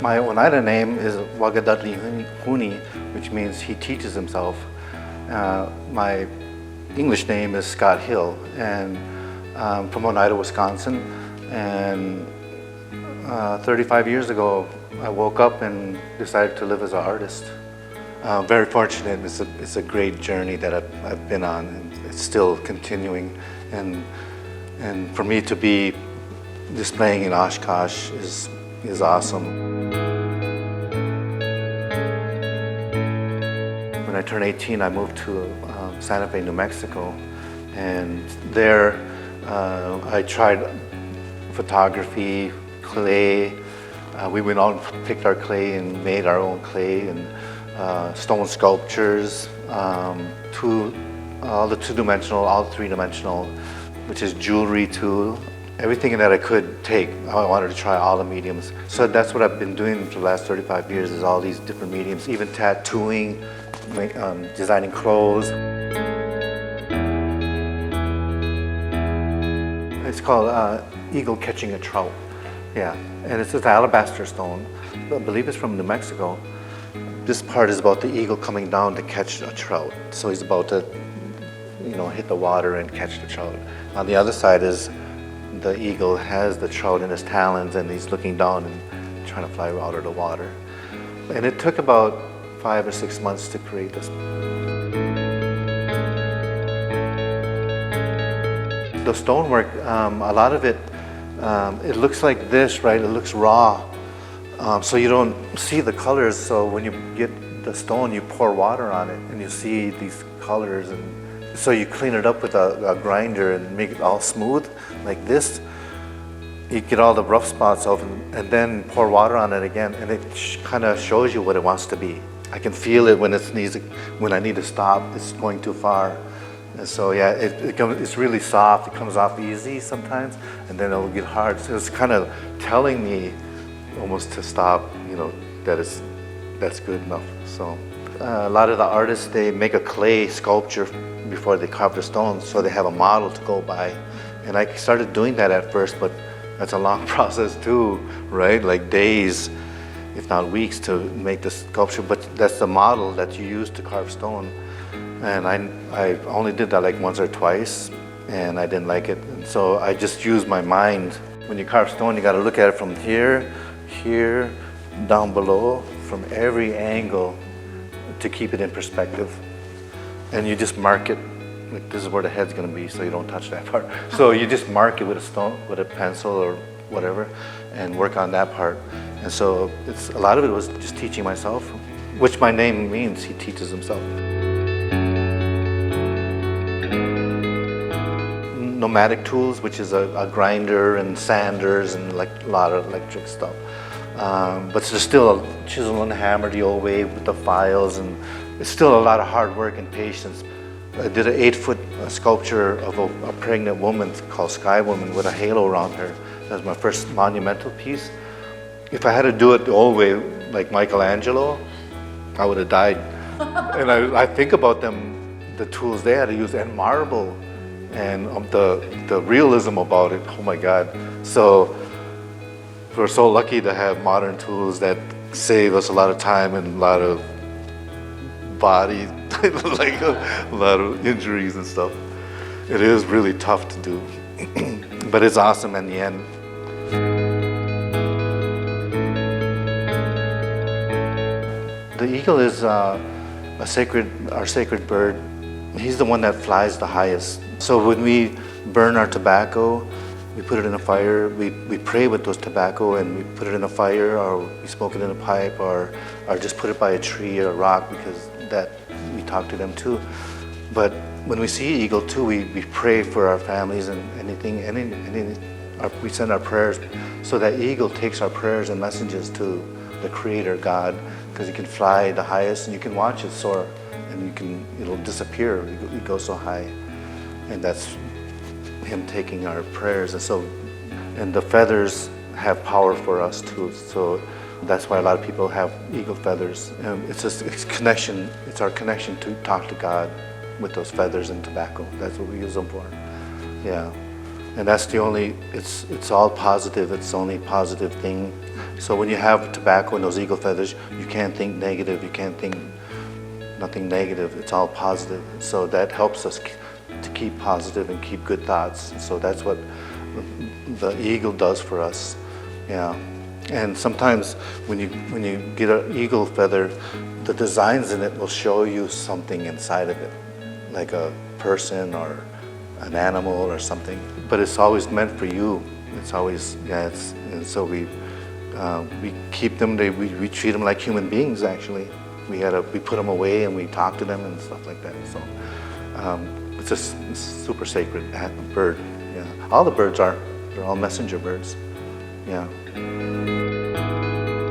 My Oneida name is Wagadadli Huni, which means he teaches himself. My English name is Scott Hill, and I'm from Oneida, Wisconsin. And 35 years ago, I woke up and decided to live as an artist. Very fortunate. It's a great journey that I've been on, and it's still continuing. And for me to be displaying in Oshkosh is awesome. When I turned 18, I moved to Santa Fe, New Mexico, and there I tried photography, clay. We went out and picked our clay and made our own clay, and stone sculptures, all the two-dimensional, all three-dimensional, which is jewelry too. Everything that I could take, I wanted to try all the mediums. So that's what I've been doing for the last 35 years, is all these different mediums, even tattooing, designing clothes. It's called Eagle Catching a Trout. Yeah, and it's an alabaster stone. I believe it's from New Mexico. This part is about the eagle coming down to catch a trout. So he's about to, hit the water and catch the trout. On the other side is the eagle has the trout in his talons, and he's looking down and trying to fly out of the water. And it took about 5 or 6 months to create this. The stonework, a lot of it, it looks like this, right? It looks raw. So you don't see the colors. So when you get the stone, you pour water on it and you see these colors. And so you clean it up with a grinder and make it all smooth like this. You get all the rough spots off and then pour water on it again, and it kind of shows you what it wants to be. I can feel it when when I need to stop, it's going too far. And so yeah, it's really soft. It comes off easy sometimes, and then it'll get hard. So it's kind of telling me almost to stop, that's good enough. So a lot of the artists, they make a clay sculpture before they carve the stones, so they have a model to go by. And I started doing that at first, but that's a long process too, right? Like days, if not weeks, to make the sculpture. But that's the model that you use to carve stone. And I only did that like once or twice, and I didn't like it. And so I just used my mind. When you carve stone, you got to look at it from here, down below, from every angle to keep it in perspective. And you just mark it, like this is where the head's gonna be, so you don't touch that part. So you just mark it with a stone, with a pencil or whatever, and work on that part. And so a lot of it was just teaching myself, which my name means, he teaches himself. Nomadic tools, which is a grinder and sanders and like a lot of electric stuff. But there's still a chisel and hammer the old way with the files, and it's still a lot of hard work and patience. I did an 8-foot sculpture of a pregnant woman called Sky Woman with a halo around her. That was my first monumental piece. If I had to do it the old way, like Michelangelo, I would have died. And I think about them, the tools they had to use, and marble, and the realism about it, oh my God. So we're so lucky to have modern tools that save us a lot of time and a lot of body, like a lot of injuries and stuff. It is really tough to do, but it's awesome in the end. The eagle is our sacred bird. He's the one that flies the highest. So when we burn our tobacco, we put it in a fire, we pray with those tobacco, and we put it in a fire, or we smoke it in a pipe, or just put it by a tree or a rock, because that we talk to them too. But when we see eagle too, we pray for our families and we send our prayers. So that eagle takes our prayers and messages to the Creator God, because it can fly the highest, and you can watch it soar, and it'll disappear. It goes so high, and that's him taking our prayers. And the feathers have power for us too. So that's why a lot of people have eagle feathers. It's connection. It's our connection to talk to God with those feathers and tobacco. That's what we use them for. Yeah. And that's the only, it's all positive, it's the only positive thing. So when you have tobacco and those eagle feathers, you can't think negative, you can't think nothing negative, it's all positive. So that helps us to keep positive and keep good thoughts. So that's what the eagle does for us, yeah. And sometimes when you get an eagle feather, the designs in it will show you something inside of it, like a person or an animal or something. But it's always meant for you. It's always, yeah. And so we keep them. We treat them like human beings. Actually, we put them away and we talk to them and stuff like that. So it's a super sacred bird. Yeah, all the birds are. They're all messenger birds. Yeah.